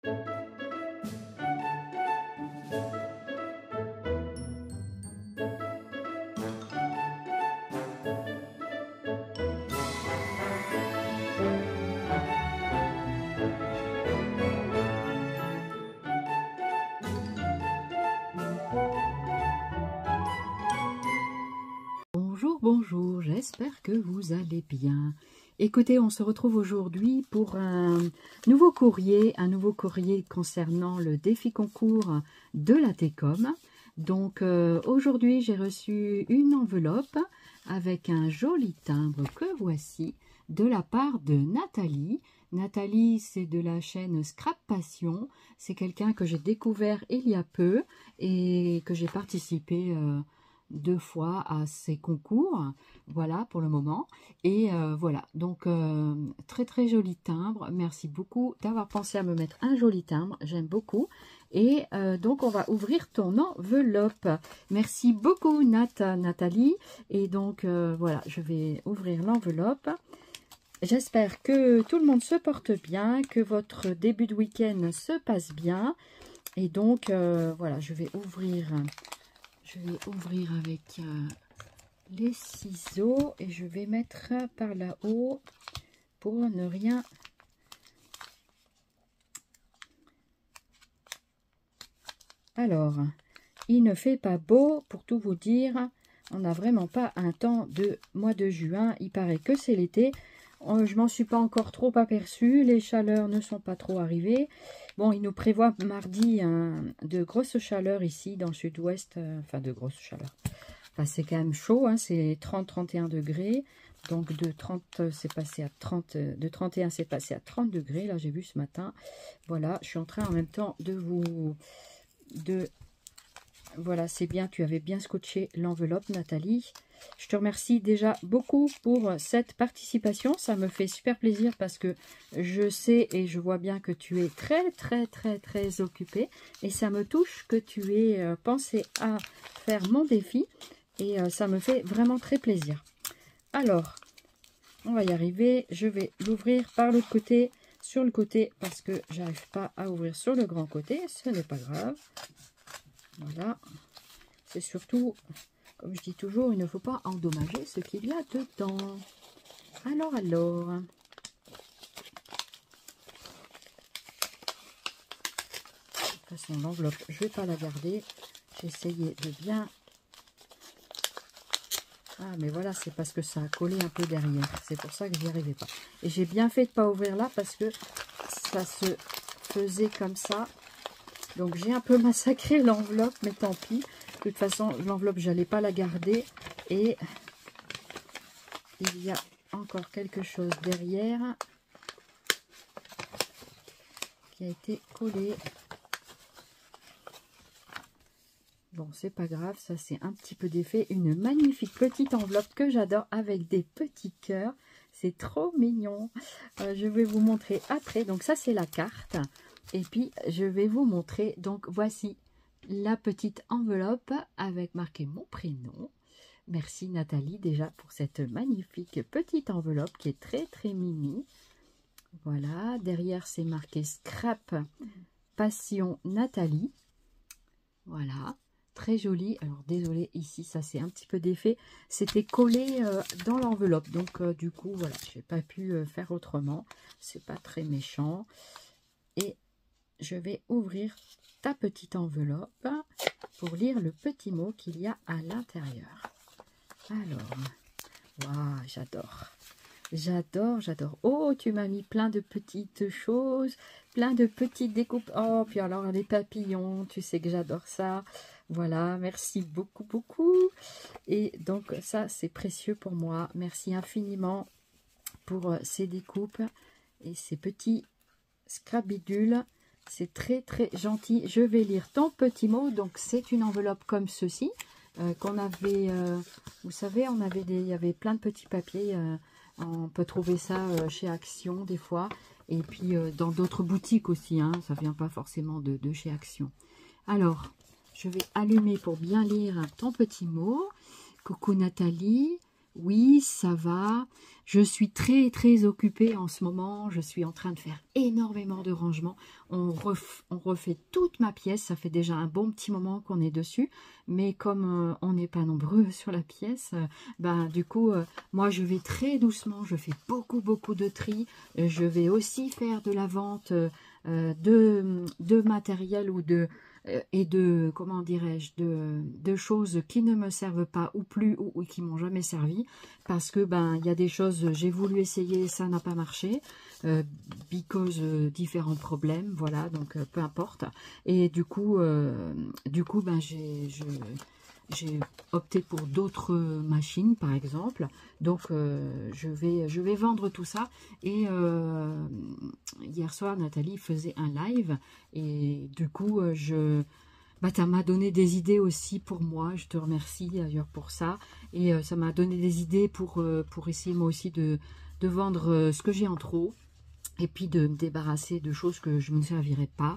Bonjour, bonjour, j'espère que vous allez bien. Écoutez, on se retrouve aujourd'hui pour un nouveau courrier concernant le défi concours de la TECOM. Donc aujourd'hui, j'ai reçu une enveloppe avec un joli timbre que voici de la part de Nathalie. Nathalie, c'est de la chaîne Scrap Passion. C'est quelqu'un que j'ai découvert il y a peu et que j'ai participé 2 fois à ces concours, voilà pour le moment. Et voilà, donc très très joli timbre. Merci beaucoup d'avoir pensé à me mettre un joli timbre, j'aime beaucoup. Et donc on va ouvrir ton enveloppe. Merci beaucoup Nathalie. Et donc voilà, je vais ouvrir l'enveloppe. J'espère que tout le monde se porte bien, que votre début de week-end se passe bien. Et donc voilà, je vais ouvrir avec les ciseaux et je vais mettre par là-haut pour ne rien. Alors, il ne fait pas beau, pour tout vous dire. On n'a vraiment pas un temps de mois de juin. Il paraît que c'est l'été. Je m'en suis pas encore trop aperçue. Les chaleurs ne sont pas trop arrivées. Bon, il nous prévoit mardi de grosses chaleurs ici dans le sud-ouest. Enfin, de grosses chaleurs. Enfin, c'est quand même chaud. Hein, c'est 30-31 degrés. Donc, de 30, c'est passé à 30. De 31, c'est passé à 30 degrés. Là, j'ai vu ce matin. Voilà, je suis en train en même temps de vous... Voilà, c'est bien, tu avais bien scotché l'enveloppe, Nathalie. Je te remercie déjà beaucoup pour cette participation. Ça me fait super plaisir parce que je sais et je vois bien que tu es très occupée. Et ça me touche que tu aies pensé à faire mon défi. Et ça me fait vraiment très plaisir. Alors, on va y arriver. Je vais l'ouvrir par l'autre côté, sur le côté, parce que j'arrive pas à ouvrir sur le grand côté. Ce n'est pas grave. Voilà, c'est surtout, comme je dis toujours, il ne faut pas endommager ce qu'il y a dedans. Alors, de toute façon, l'enveloppe, je ne vais pas la garder. J'ai essayé de bien... Ah, mais voilà, c'est parce que ça a collé un peu derrière. C'est pour ça que j'y arrivais pas. Et j'ai bien fait de ne pas ouvrir là parce que ça se faisait comme ça. Donc j'ai un peu massacré l'enveloppe, mais tant pis. De toute façon, l'enveloppe, j'allais pas la garder. Et il y a encore quelque chose derrière qui a été collé. Bon, c'est pas grave, ça c'est un petit peu d'effet. Une magnifique petite enveloppe que j'adore avec des petits cœurs. C'est trop mignon. Je vais vous montrer après. Donc ça c'est la carte. Et puis, je vais vous montrer, donc voici la petite enveloppe avec marqué mon prénom. Merci Nathalie déjà pour cette magnifique petite enveloppe qui est très mimi. Voilà, derrière c'est marqué Scrap Passion Nathalie. Voilà, très joli. Alors désolé, ici ça c'est un petit peu d'effet. C'était collé dans l'enveloppe, donc du coup voilà, j'ai pas pu faire autrement. C'est pas très méchant. Et je vais ouvrir ta petite enveloppe pour lire le petit mot qu'il y a à l'intérieur. Alors, waouh, j'adore. Oh, tu m'as mis plein de petites choses, plein de petites découpes. Oh, puis alors les papillons, tu sais que j'adore ça. Voilà, merci beaucoup. Et donc ça, c'est précieux pour moi. Merci infiniment pour ces découpes et ces petits scrabidules. C'est très gentil. Je vais lire ton petit mot. Donc c'est une enveloppe comme ceci qu'on avait, vous savez, il y avait plein de petits papiers. On peut trouver ça chez Action des fois. Et puis dans d'autres boutiques aussi. Hein, ça vient pas forcément de chez Action. Alors, je vais allumer pour bien lire ton petit mot. Coucou Nathalie. Oui, ça va. Je suis très occupée en ce moment. Je suis en train de faire énormément de rangements. On refait toute ma pièce. Ça fait déjà un bon petit moment qu'on est dessus. Mais comme on n'est pas nombreux sur la pièce, ben, du coup, moi, je vais très doucement. Je fais beaucoup de tri. Je vais aussi faire de la vente de matériel ou et de, comment dirais-je, de choses qui ne me servent pas ou plus ou qui m'ont jamais servi, parce que ben il y a des choses, j'ai voulu essayer, ça n'a pas marché, because différents problèmes, voilà, donc peu importe. Et du coup ben j'ai opté pour d'autres machines, par exemple. Donc, je vais vendre tout ça. Et hier soir, Nathalie faisait un live. Et du coup, bah, tu m'as donné des idées aussi pour moi. Je te remercie d'ailleurs pour ça. Et ça m'a donné des idées pour essayer moi aussi de vendre ce que j'ai en trop. Et puis de me débarrasser de choses que je ne me servirai pas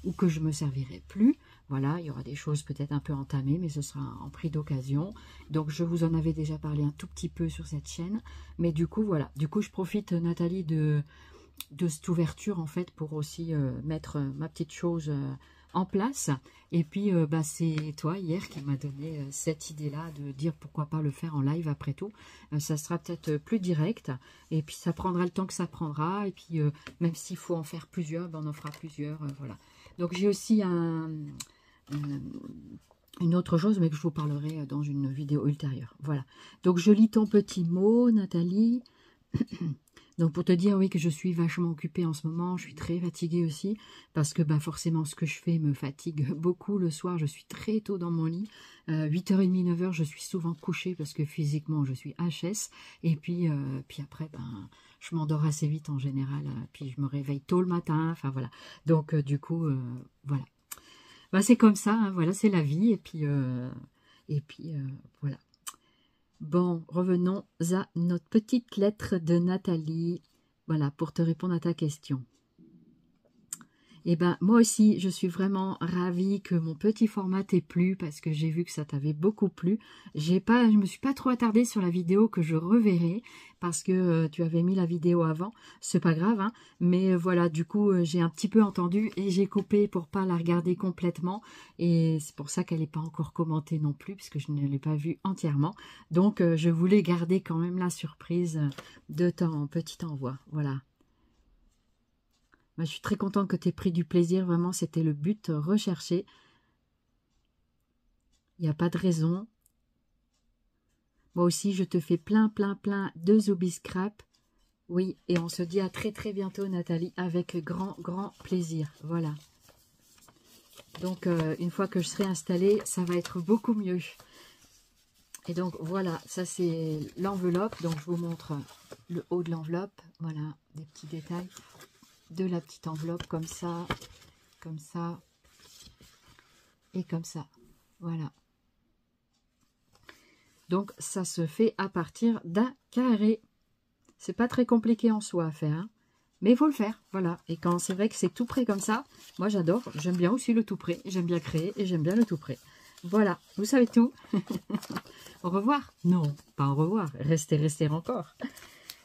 ou que je ne me servirai plus. Voilà, il y aura des choses peut-être un peu entamées, mais ce sera en prix d'occasion. Donc, je vous en avais déjà parlé un tout petit peu sur cette chaîne. Mais du coup, voilà. Du coup, je profite, Nathalie, de cette ouverture, en fait, pour aussi mettre ma petite chose en place. Et puis, bah, c'est toi, hier, qui m'a donné cette idée-là de dire pourquoi pas le faire en live après tout. Ça sera peut-être plus direct. Et puis, ça prendra le temps que ça prendra. Et puis, même s'il faut en faire plusieurs, ben, on en fera plusieurs. Voilà. Donc, j'ai aussi une autre chose, mais que je vous parlerai dans une vidéo ultérieure. Voilà. Donc, je lis ton petit mot, Nathalie. Donc, pour te dire, oui, que je suis vachement occupée en ce moment, je suis très fatiguée aussi, parce que bah, forcément, ce que je fais me fatigue beaucoup le soir. Je suis très tôt dans mon lit. 8h30, 9h, je suis souvent couchée, parce que physiquement, je suis HS. Et puis après, ben, je m'endors assez vite en général. Puis, je me réveille tôt le matin. Enfin, voilà. Donc, du coup, voilà. Bah, c'est comme ça, hein, voilà, c'est la vie. Et puis voilà. Bon, revenons à notre petite lettre de Nathalie. Voilà, pour te répondre à ta question. Eh ben, moi aussi, je suis vraiment ravie que mon petit format t'ait plu, parce que j'ai vu que ça t'avait beaucoup plu. Je me suis pas trop attardée sur la vidéo que je reverrai, parce que tu avais mis la vidéo avant. C'est pas grave, hein, mais voilà, du coup, j'ai un petit peu entendu et j'ai coupé pour pas la regarder complètement. Et c'est pour ça qu'elle n'est pas encore commentée non plus, puisque je ne l'ai pas vue entièrement. Donc, je voulais garder quand même la surprise de ton petit envoi. Voilà. Je suis très contente que tu aies pris du plaisir. Vraiment, c'était le but recherché. Il n'y a pas de raison. Moi aussi, je te fais plein de Zooby Scrap. Oui, et on se dit à très bientôt, Nathalie, avec grand plaisir. Voilà. Donc, une fois que je serai installée, ça va être beaucoup mieux. Et donc, voilà, ça c'est l'enveloppe. Donc, je vous montre le haut de l'enveloppe. Voilà, des petits détails de la petite enveloppe comme ça et comme ça. Voilà. Donc, ça se fait à partir d'un carré. C'est pas très compliqué en soi à faire, hein, mais il faut le faire, voilà. Et quand c'est vrai que c'est tout près comme ça, moi j'adore, j'aime bien aussi le tout près, j'aime bien créer et j'aime bien le tout près. Voilà, vous savez tout. Au revoir. Non, pas au revoir, restez encore.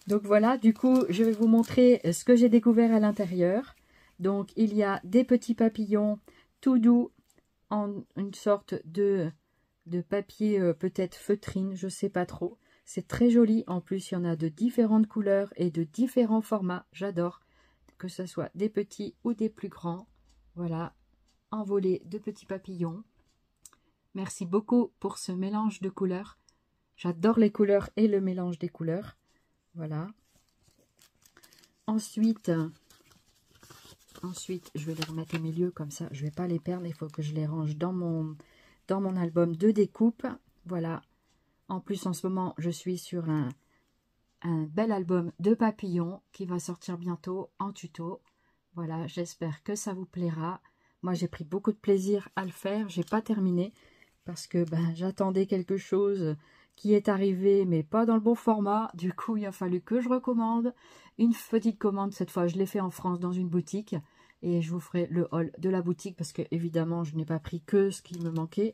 Donc voilà, du coup, je vais vous montrer ce que j'ai découvert à l'intérieur. Donc, il y a des petits papillons tout doux en une sorte de papier peut-être feutrine, je sais pas trop. C'est très joli. En plus, il y en a de différentes couleurs et de différents formats. J'adore que ce soit des petits ou des plus grands. Voilà, envolé de petits papillons. Merci beaucoup pour ce mélange de couleurs. J'adore les couleurs et le mélange des couleurs. Voilà. Ensuite, je vais les remettre au milieu comme ça. Je ne vais pas les perdre. Il faut que je les range dans mon album de découpe. Voilà. En plus, en ce moment, je suis sur un bel album de papillons qui va sortir bientôt en tuto. Voilà, j'espère que ça vous plaira. Moi, j'ai pris beaucoup de plaisir à le faire. J'ai pas terminé parce que j'attendais quelque chose qui est arrivé, mais pas dans le bon format. Du coup, il a fallu que je recommande. Une petite commande, cette fois, je l'ai fait en France dans une boutique. et je vous ferai le haul de la boutique parce que évidemment je n'ai pas pris que ce qui me manquait.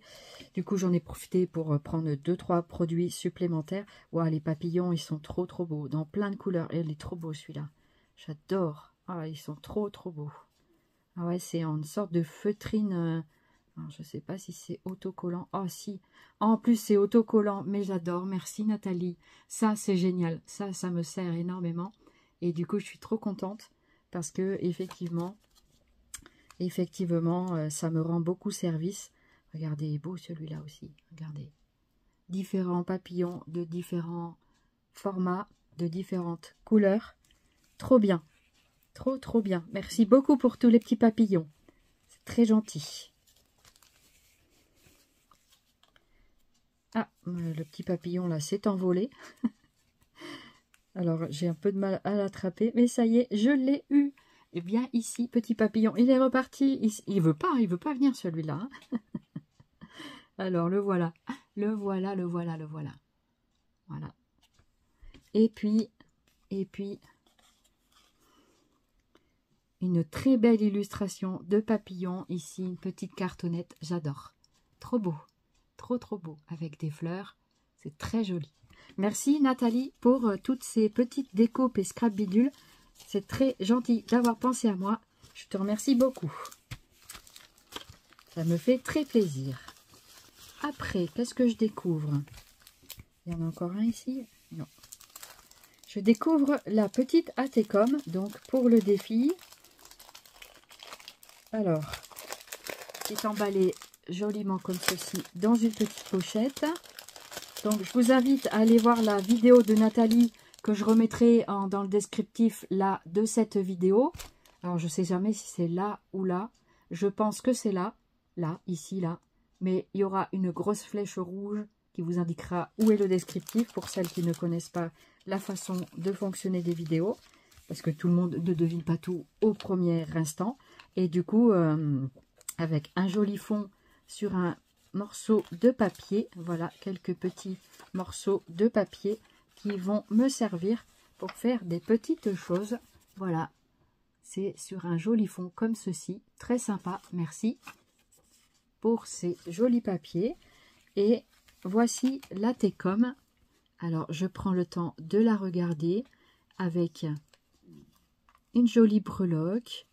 Du coup j'en ai profité pour prendre 2-3 produits supplémentaires. Ouah, les papillons ils sont trop beaux, dans plein de couleurs. Et il est trop beau celui-là, j'adore. Ah, ils sont trop beaux. Ah ouais, c'est en une sorte de feutrine. Alors, je sais pas si c'est autocollant. Oh si, en plus c'est autocollant, mais j'adore. Merci Nathalie, ça c'est génial, ça me sert énormément. Et du coup je suis trop contente parce que effectivement ça me rend beaucoup service. Regardez, il est beau celui-là aussi, regardez. Différents papillons de différents formats, de différentes couleurs. Trop bien, trop bien. Merci beaucoup pour tous les petits papillons, c'est très gentil. Ah, le petit papillon là s'est envolé. Alors j'ai un peu de mal à l'attraper, mais ça y est, je l'ai eu. Et bien ici, petit papillon, il est reparti. Il veut pas venir celui-là. Alors le voilà, le voilà. Voilà. Et puis, une très belle illustration de papillon ici, une petite cartonnette, j'adore. Trop beau, trop beau, avec des fleurs, c'est très joli. Merci Nathalie pour toutes ces petites décos et scrap bidules. C'est très gentil d'avoir pensé à moi. Je te remercie beaucoup. Ça me fait très plaisir. Après, qu'est-ce que je découvre? Il y en a encore un ici? Non. Je découvre la petite Atecom, donc pour le défi. Alors, c'est emballé joliment comme ceci dans une petite pochette. Donc, je vous invite à aller voir la vidéo de Nathalie que je remettrai dans le descriptif là de cette vidéo. Alors, je ne sais jamais si c'est là ou là. Je pense que c'est là, ici, là. Mais il y aura une grosse flèche rouge qui vous indiquera où est le descriptif pour celles qui ne connaissent pas la façon de fonctionner des vidéos. Parce que tout le monde ne devine pas tout au premier instant. Et du coup, avec un joli fond sur un morceau de papier, voilà, quelques petits morceaux de papier qui vont me servir pour faire des petites choses. Voilà, c'est sur un joli fond comme ceci, très sympa, merci pour ces jolis papiers. Et voici la Tecom. Alors, je prends le temps de la regarder avec une jolie breloque,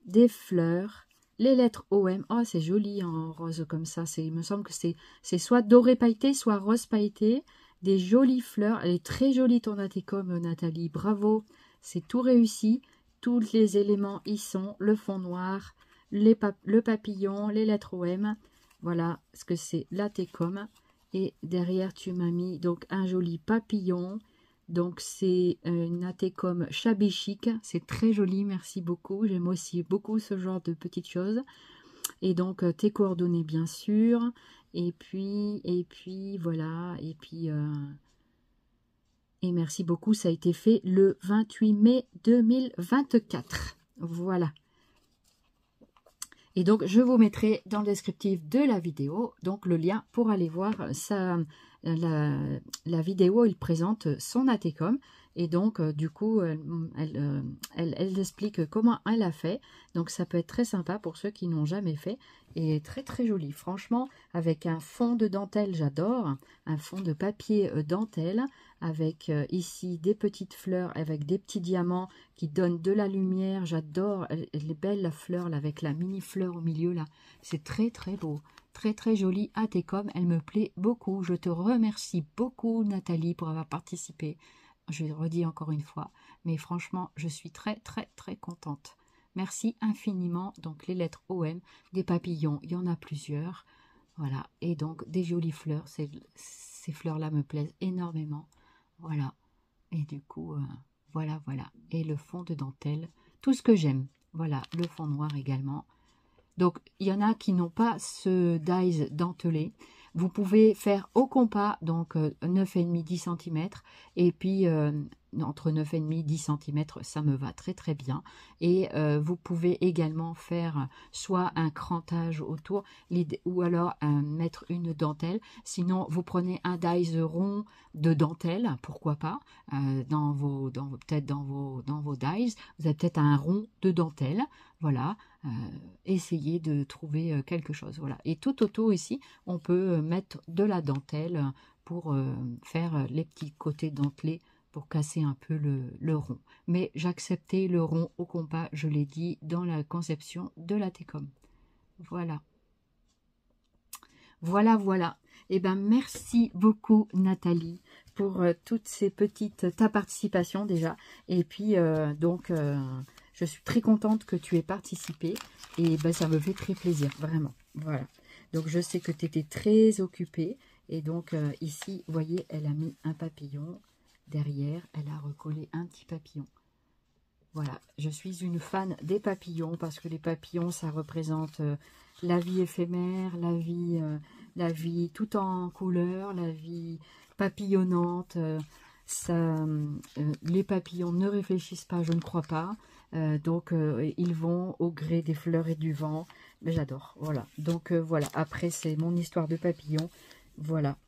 des fleurs, les lettres OM. Oh, c'est joli en rose comme ça. Il me semble que c'est soit doré pailleté, soit rose pailleté. Des jolies fleurs. Elle est très jolie ton Atecom, Nathalie. Bravo. C'est tout réussi. Tous les éléments y sont. Le fond noir, le papillon, les lettres OM. Voilà ce que c'est l'Atecom. Et derrière, tu m'as mis donc un joli papillon. Donc, c'est une Atecom shabby chic. C'est très joli, merci beaucoup. J'aime aussi beaucoup ce genre de petites choses. Et donc, tes coordonnées, bien sûr. Et puis voilà. Et merci beaucoup. Ça a été fait le 28 mai 2024. Voilà. Et donc, je vous mettrai dans le descriptif de la vidéo donc le lien pour aller voir la vidéo. Il présente son Atecom et donc du coup elle explique comment elle a fait. Donc ça peut être très sympa pour ceux qui n'ont jamais fait et très joli franchement, avec un fond de dentelle, j'adore, un fond de papier dentelle avec ici des petites fleurs avec des petits diamants qui donnent de la lumière. J'adore, elle est belle la fleur là, avec la mini fleur au milieu là, c'est très beau. Très joli Atecom, elle me plaît beaucoup. Je te remercie beaucoup Nathalie pour avoir participé. Je le redis encore une fois, mais franchement, je suis très contente. Merci infiniment. Donc les lettres OM, des papillons, il y en a plusieurs. Voilà, et donc des jolies fleurs. Ces fleurs-là me plaisent énormément. Voilà, et du coup, voilà. Et le fond de dentelle, tout ce que j'aime. Voilà, le fond noir également. Donc, il y en a qui n'ont pas ce dies dentelé. Vous pouvez faire au compas, donc 9,5, 10 cm. Et puis, entre 9,5 et 10 cm, ça me va très très bien. Et vous pouvez également faire soit un crantage autour, ou alors mettre une dentelle. Sinon, vous prenez un dies rond de dentelle, pourquoi pas, peut-être dans vos dies, vous avez peut-être un rond de dentelle, voilà. Essayez de trouver quelque chose, voilà. Et tout autour ici, on peut mettre de la dentelle pour faire les petits côtés dentelés pour casser un peu le rond. Mais j'acceptais le rond au compas, je l'ai dit, dans la conception de la Técom. Voilà. Voilà, voilà. Eh bien, merci beaucoup, Nathalie, pour toutes ces petites... ta participation déjà. Et puis, je suis très contente que tu aies participé. Et ben, ça me fait très plaisir, vraiment. Voilà. Donc, je sais que tu étais très occupée. Et donc, ici, vous voyez, elle a mis un papillon. Derrière, elle a recollé un petit papillon. Voilà, je suis une fan des papillons parce que les papillons, ça représente la vie éphémère, la vie tout en couleur, la vie papillonnante. Les papillons ne réfléchissent pas, je ne crois pas. Donc, ils vont au gré des fleurs et du vent. Mais j'adore, voilà. Donc, voilà, après, c'est mon histoire de papillons. Voilà.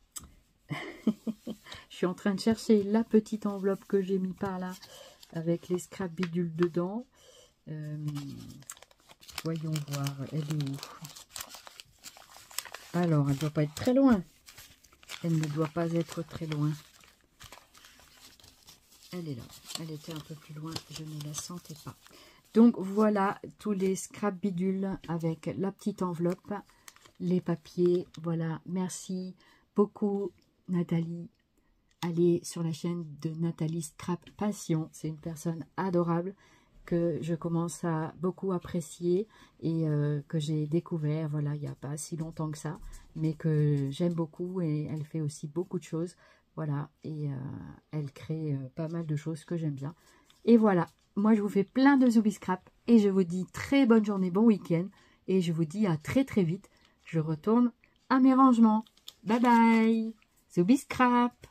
Je suis en train de chercher la petite enveloppe que j'ai mis par là avec les scrap bidules dedans. Voyons voir, elle est où? Alors, elle ne doit pas être très loin. Elle ne doit pas être très loin. Elle est là. Elle était un peu plus loin, je ne la sentais pas. Donc, voilà tous les scrap bidules avec la petite enveloppe, les papiers. Voilà, merci beaucoup, Nathalie. Allez sur la chaîne de Nathalie Scrap Passion. C'est une personne adorable que je commence à beaucoup apprécier et que j'ai découvert, voilà, il n'y a pas si longtemps que ça, mais que j'aime beaucoup et elle fait aussi beaucoup de choses, voilà, et elle crée pas mal de choses que j'aime bien. Et voilà, moi je vous fais plein de zoubis scrap et je vous dis très bonne journée, bon week-end et je vous dis à très très vite. Je retourne à mes rangements. Bye bye, zoubis scrap.